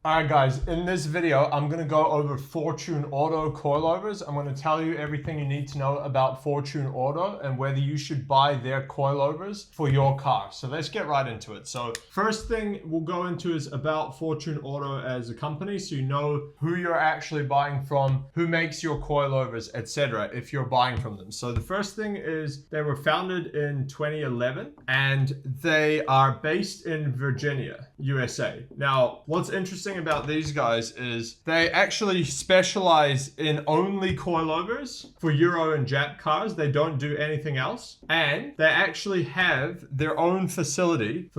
Alright guys, in this video, I'm going to go over Fortune Auto coilovers. I'm going to tell you everything you need to know about Fortune Auto and whether you should buy their coilovers for your car. So let's get right into it. So first thing we'll go into is about Fortune Auto as a company, so you know who you're actually buying from, who makes your coilovers, etc. if you're buying from them. So the first thing is they were founded in 2011 and they are based in Virginia, USA. Now, what's interesting about these guys is they actually specialize in only coilovers for Euro and Jap cars. They don't do anything else, and they actually have their own facility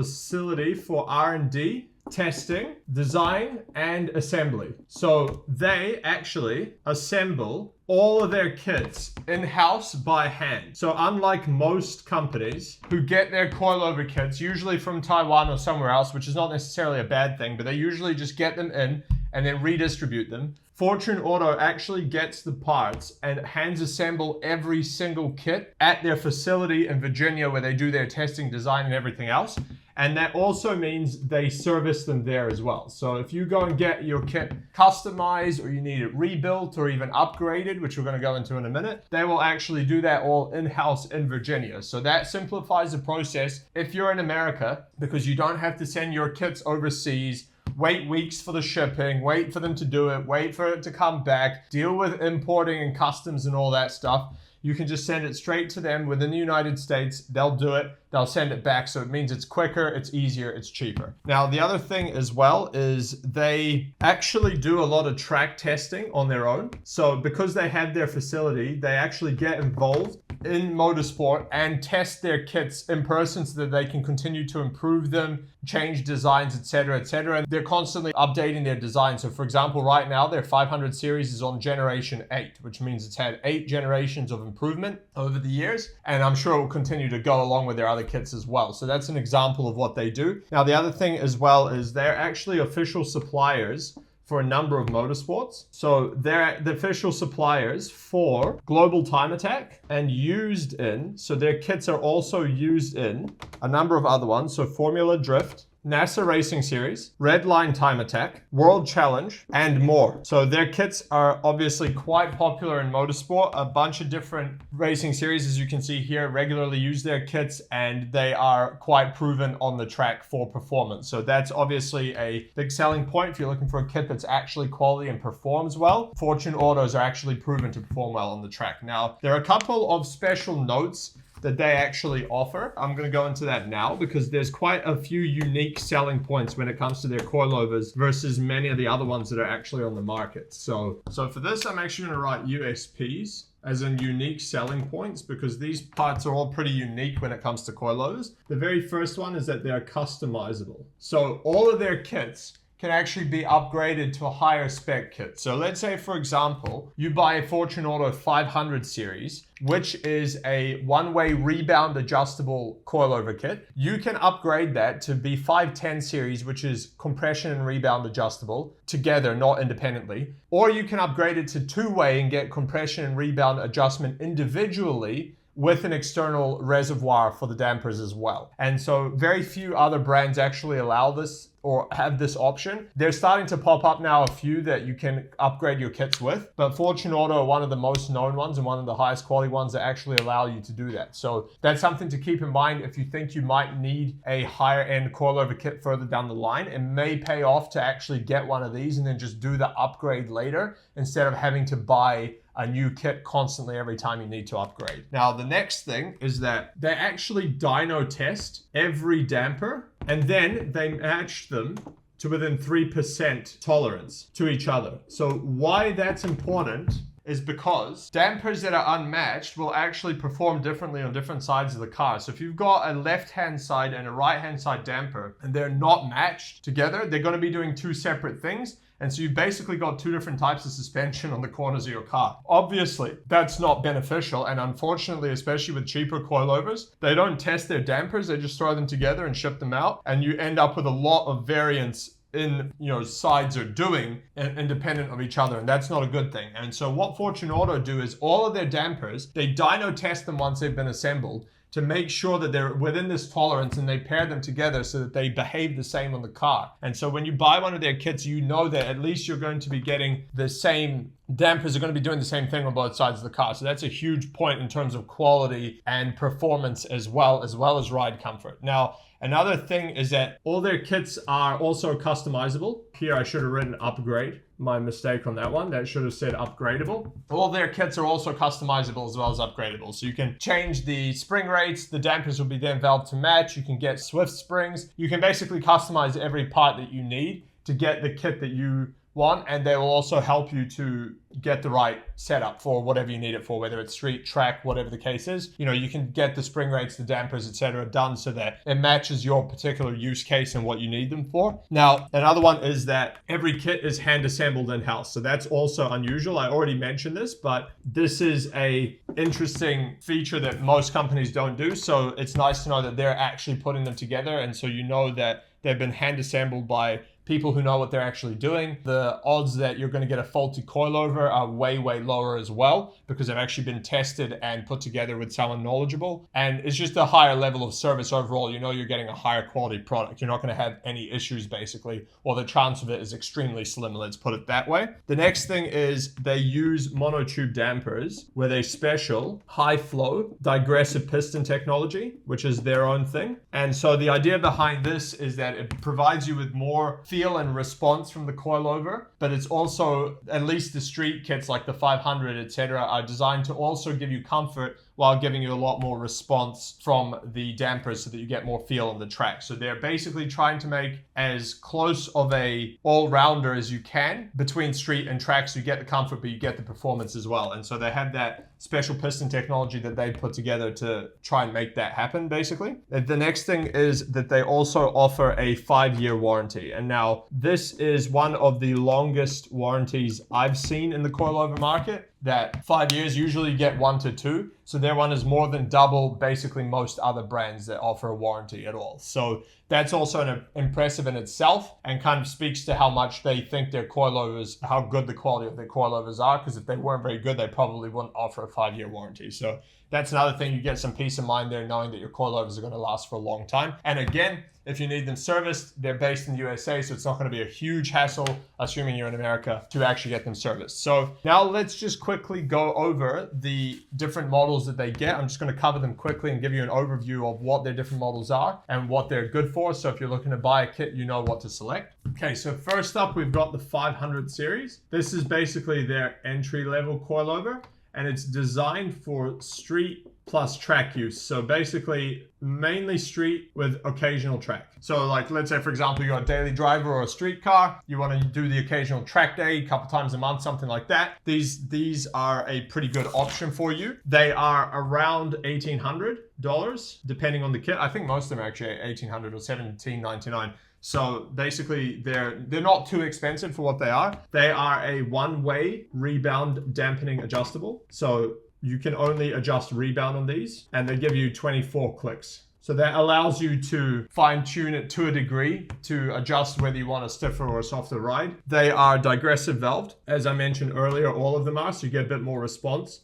for R&D, testing, design, and assembly. So they actually assemble all of their kits in-house by hand. So unlike most companies who get their coilover kits usually from Taiwan or somewhere else, which is not necessarily a bad thing, but they usually just get them in and then redistribute them, Fortune Auto actually gets the parts and hands assemble every single kit at their facility in Virginia where they do their testing, design, and everything else. And that also means they service them there as well. So if you go and get your kit customized, or you need it rebuilt or even upgraded, which we're going to go into in a minute, they will actually do that all in-house in Virginia. So that simplifies the process if you're in America, because you don't have to send your kits overseas, wait weeks for the shipping, wait for them to do it, wait for it to come back, deal with importing and customs and all that stuff. You can just send it straight to them within the United States. They'll do it. They'll send it back. So it means it's quicker, it's easier, it's cheaper. Now, the other thing as well is they actually do a lot of track testing on their own. So because they have their facility, they actually get involved in motorsport and test their kits in person so that they can continue to improve them, change designs, etc., etc. And they're constantly updating their design. So for example, right now their 500 series is on generation 8, which means it's had 8 generations of improvement over the years. And I'm sure it will continue to go along with their other kits as well. So that's an example of what they do. Now, the other thing as well is they're actually official suppliers for a number of motorsports. So they're the official suppliers for Global Time Attack and used in, so their kits are also used in a number of other ones. So Formula Drift, NASA Racing Series, Red Line Time Attack, World Challenge, and more. So their kits are obviously quite popular in motorsport. A bunch of different racing series, as you can see here, regularly use their kits, and they are quite proven on the track for performance. So that's obviously a big selling point if you're looking for a kit that's actually quality and performs well. Fortune Autos are actually proven to perform well on the track. Now, there are a couple of special notes that they actually offer. I'm going to go into that now because there's quite a few unique selling points when it comes to their coilovers versus many of the other ones that are actually on the market. So for this, I'm actually going to write USPs as in unique selling points, because these parts are all pretty unique when it comes to coilovers. The very first one is that they're customizable. So all of their kits can actually be upgraded to a higher spec kit. So let's say, for example, you buy a Fortune Auto 500 series, which is a one-way rebound adjustable coilover kit. You can upgrade that to be 510 series, which is compression and rebound adjustable together, not independently. Or you can upgrade it to two-way and get compression and rebound adjustment individually with an external reservoir for the dampers as well. And so very few other brands actually allow this or have this option. They're starting to pop up now, a few that you can upgrade your kits with, but Fortune Auto are one of the most known ones and one of the highest quality ones that actually allow you to do that. So that's something to keep in mind if you think you might need a higher end coilover kit further down the line. It may pay off to actually get one of these and then just do the upgrade later instead of having to buy a new kit constantly every time you need to upgrade. Now, the next thing is that they actually dyno test every damper and then they match them to within 3% tolerance to each other. So why that's important is because dampers that are unmatched will actually perform differently on different sides of the car. So if you've got a left-hand side and a right-hand side damper and they're not matched together, they're going to be doing two separate things. And so you've basically got two different types of suspension on the corners of your car. Obviously, that's not beneficial. And unfortunately, especially with cheaper coilovers, they don't test their dampers. They just throw them together and ship them out. And you end up with a lot of variance in, sides are doing independent of each other. And that's not a good thing. And so what Fortune Auto do is all of their dampers, they dyno test them once they've been assembled to make sure that they're within this tolerance, and they pair them together so that they behave the same on the car. And so when you buy one of their kits, you know that at least you're going to be getting the same dampers are going to be doing the same thing on both sides of the car. So that's a huge point in terms of quality and performance as well as ride comfort. Now, another thing is that all their kits are also customizable. Here I should have written upgrade. My mistake on that one. That should have said upgradable. All their kits are also customizable as well as upgradable. So you can change the spring rates. The dampers will be then valved to match. You can get Swift springs. You can basically customize every part that you need to get the kit that you want, and they will also help you to get the right setup for whatever you need it for, whether it's street, track, whatever the case is. You know, you can get the spring rates, the dampers, etc. done so that it matches your particular use case and what you need them for. Now, another one is that every kit is hand assembled in-house. So that's also unusual. I already mentioned this, but this is a interesting feature that most companies don't do. So it's nice to know that they're actually putting them together. And so you know that they've been hand assembled by people who know what they're actually doing. The odds that you're going to get a faulty coilover are way, way lower as well, because they've actually been tested and put together with someone knowledgeable. And it's just a higher level of service overall. You know you're getting a higher quality product. You're not going to have any issues basically, or the chance of it is extremely slim, let's put it that way. The next thing is they use monotube dampers with a special high flow digressive piston technology, which is their own thing. And so the idea behind this is that it provides you with more feel and response from the coilover, but it's also, at least the street kits like the 500, etc., are designed to also give you comfort while giving you a lot more response from the dampers so that you get more feel on the track. So they're basically trying to make as close of a all-rounder as you can between street and track, so you get the comfort but you get the performance as well. And so they have that special piston technology that they put together to try and make that happen basically. The next thing is that they also offer a 5-year warranty. And now this is one of the longest warranties I've seen in the coilover market. That 5 years, usually you get 1 to 2. So their one is more than double basically most other brands that offer a warranty at all. So that's also impressive in itself and kind of speaks to how much they think their coilovers, how good the quality of their coilovers are. Because if they weren't very good, they probably wouldn't offer a 5-year warranty. So that's another thing. You get some peace of mind there knowing that your coilovers are going to last for a long time. And again, if you need them serviced, they're based in the USA, so it's not going to be a huge hassle, assuming you're in America, to actually get them serviced. So now let's just quickly go over the different models that they get. I'm just going to cover them quickly and give you an overview of what their different models are and what they're good for. So if you're looking to buy a kit, you know what to select. Okay, so first up, we've got the 500 series. This is basically their entry-level coilover, and it's designed for street plus track use. So basically mainly street with occasional track. So like, let's say for example, you're a daily driver or a street car, you want to do the occasional track day a couple times a month, something like that. These are a pretty good option for you. They are around $1,800 depending on the kit. I think most of them are actually $1,800 or $1,799. So basically they're not too expensive for what they are. They are a one-way rebound dampening adjustable. So you can only adjust rebound on these, and they give you 24 clicks. So that allows you to fine tune it to a degree to adjust whether you want a stiffer or a softer ride. They are digressive valved. As I mentioned earlier, all of them are, so you get a bit more response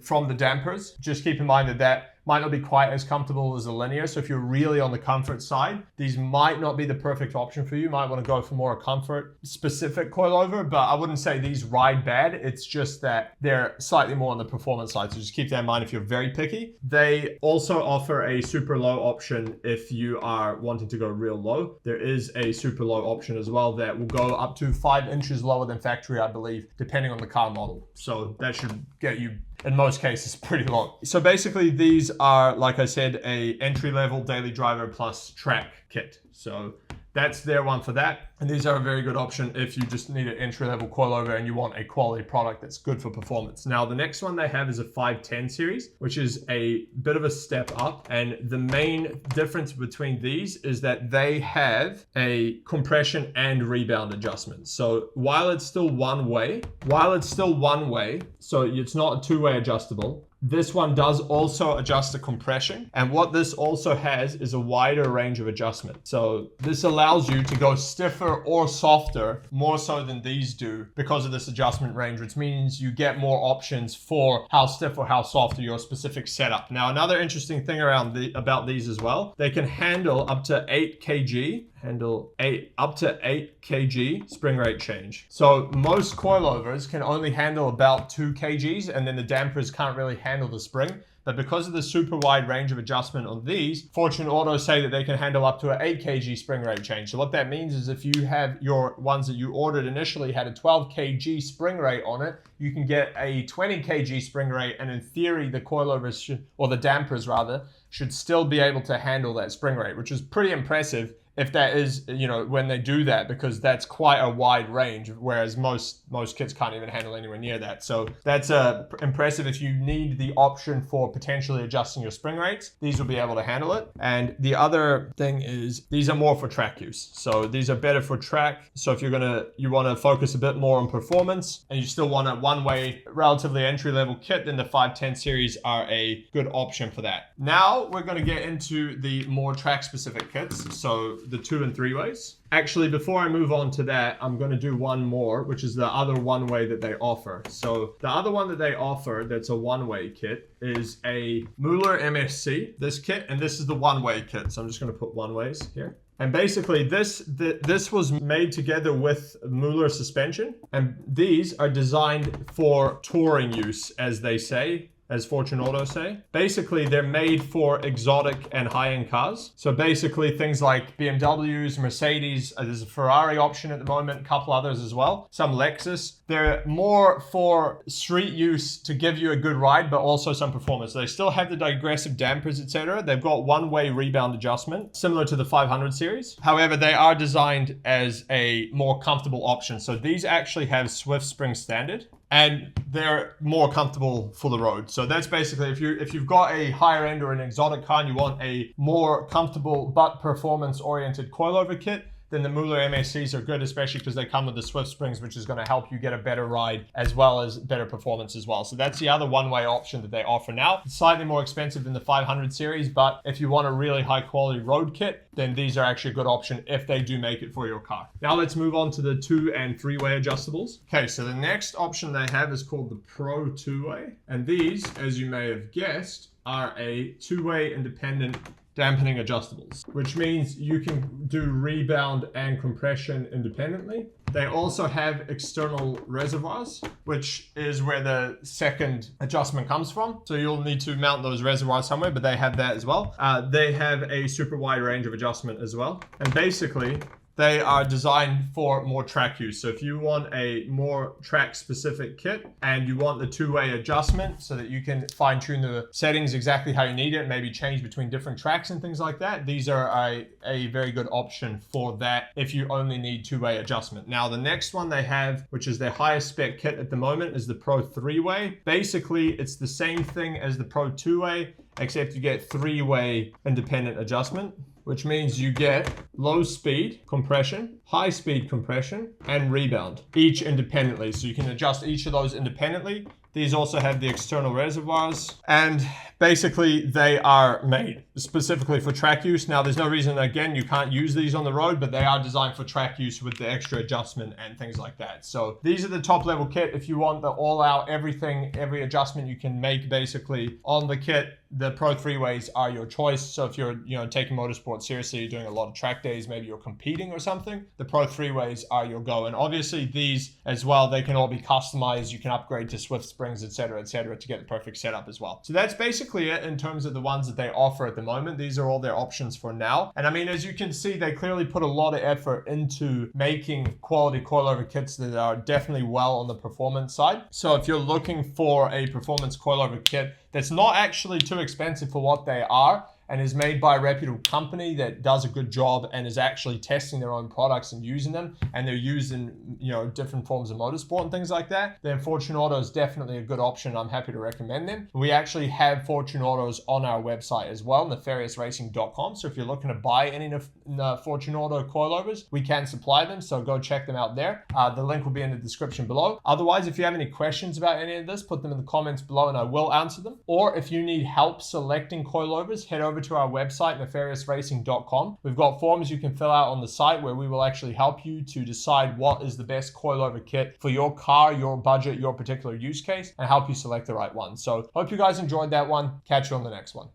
from the dampers. Just keep in mind that might not be quite as comfortable as a linear. So if you're really on the comfort side, these might not be the perfect option for you. You might want to go for more comfort specific coilover, but I wouldn't say these ride bad. It's just that they're slightly more on the performance side. So just keep that in mind if you're very picky. They also offer a super low option if you are wanting to go real low. There is a super low option as well that will go up to 5 inches lower than factory, I believe, depending on the car model. So that should get you, in most cases, pretty low. So basically these are, like I said, a entry-level daily driver plus track kit. So that's their one for that. And these are a very good option if you just need an entry-level coilover and you want a quality product that's good for performance. Now, the next one they have is a 510 series, which is a bit of a step up. And the main difference between these is that they have a compression and rebound adjustment. So while it's still one way, so it's not a two-way adjustable, This one does also adjust the compression. And what this also has is a wider range of adjustment. So this allows you to go stiffer or softer more so than these do because of this adjustment range, which means you get more options for how stiff or how soft your specific setup. Now, another interesting thing about these as well, they can handle up to 8 kg up to 8 kg spring rate change. So most coilovers can only handle about 2 kgs, and then the dampers can't really handle the spring. But because of the super wide range of adjustment on these, Fortune Auto say that they can handle up to an 8 kg spring rate change. So what that means is if you have your ones that you ordered initially had a 12 kg spring rate on it, you can get a 20 kg spring rate, and in theory the coilovers should, or the dampers rather, should still be able to handle that spring rate, which is pretty impressive if that is, you know, when they do that, because that's quite a wide range, whereas most kits can't even handle anywhere near that. So that's impressive. If you need the option for potentially adjusting your spring rates, these will be able to handle it. And the other thing is these are more for track use. So these are better for track. So if you want to focus a bit more on performance and you still want a one-way, relatively entry-level kit, then the 510 series are a good option for that. Now we're going to get into the more track-specific kits. So the 2 and 3 ways. Actually, before I move on to that, I'm going to do one more, which is the other one-way that they offer. So the other one that they offer that's a one-way kit is a Mueller MSC, this kit, and this is the one-way kit. So I'm just going to put one-ways here. And basically this was made together with Mueller suspension, and these are designed for touring use, as they say, as Fortune Auto say. Basically, they're made for exotic and high-end cars. So basically things like BMWs, Mercedes, there's a Ferrari option at the moment, a couple others as well, some Lexus. They're more for street use to give you a good ride, but also some performance. They still have the digressive dampers, etc. They've got one-way rebound adjustment, similar to the 500 series. However, they are designed as a more comfortable option. So these actually have Swift Spring Standard, and they're more comfortable for the road. So that's basically, if you've got a higher end or an exotic car and you want a more comfortable but performance oriented coilover kit, then the Mueller MSCs are good, especially because they come with the Swift Springs, which is going to help you get a better ride as well as better performance as well. So that's the other one-way option that they offer now. It's slightly more expensive than the 500 series, but if you want a really high quality road kit, then these are actually a good option if they do make it for your car. Now let's move on to the 2 and 3-way adjustables. Okay, so the next option they have is called the Pro 2-way. And these, as you may have guessed, are a 2-way independent dampening adjustables, which means you can do rebound and compression independently. They also have external reservoirs, which is where the second adjustment comes from. So you'll need to mount those reservoirs somewhere, but they have that as well. They have a super wide range of adjustment as well. And basically, they are designed for more track use. So if you want a more track specific kit and you want the 2-way adjustment so that you can fine tune the settings exactly how you need it, maybe change between different tracks and things like that, these are a very good option for that if you only need 2-way adjustment. Now the next one they have, which is their highest spec kit at the moment, is the Pro 3-way. Basically, it's the same thing as the Pro 2-way, except you get 3-way independent adjustment, which means you get low speed compression, high speed compression, and rebound, each independently. So you can adjust each of those independently. These also have the external reservoirs, and basically they are made specifically for track use. Now there's no reason, again, you can't use these on the road, but they are designed for track use with the extra adjustment and things like that. So these are the top level kit. If you want the all out everything, every adjustment you can make basically on the kit, the Pro 3-ways are your choice. So if you're taking motorsport seriously, you're doing a lot of track days, maybe you're competing or something, the Pro 3-ways are your go. And obviously these as well, they can all be customized. You can upgrade to Swift Springs, etc., to get the perfect setup as well. So that's basically it in terms of the ones that they offer at the moment. These are all their options for now. And I mean, as you can see, they clearly put a lot of effort into making quality coilover kits that are definitely well on the performance side. So if you're looking for a performance coilover kit that's not actually too expensive for what they are, and is made by a reputable company that does a good job and is actually testing their own products and using them, and they're used in, you know, different forms of motorsport and things like that, then Fortune Auto is definitely a good option. I'm happy to recommend them. We actually have Fortune Autos on our website as well, nefariousracing.com. So if you're looking to buy any Fortune Auto coilovers, we can supply them. So go check them out there. The link will be in the description below. Otherwise, if you have any questions about any of this, put them in the comments below and I will answer them. Or if you need help selecting coilovers, head over to our website, nefariousracing.com. We've got forms you can fill out on the site where we will actually help you to decide what is the best coilover kit for your car, your budget, your particular use case, and help you select the right one. So hope you guys enjoyed that one. Catch you on the next one.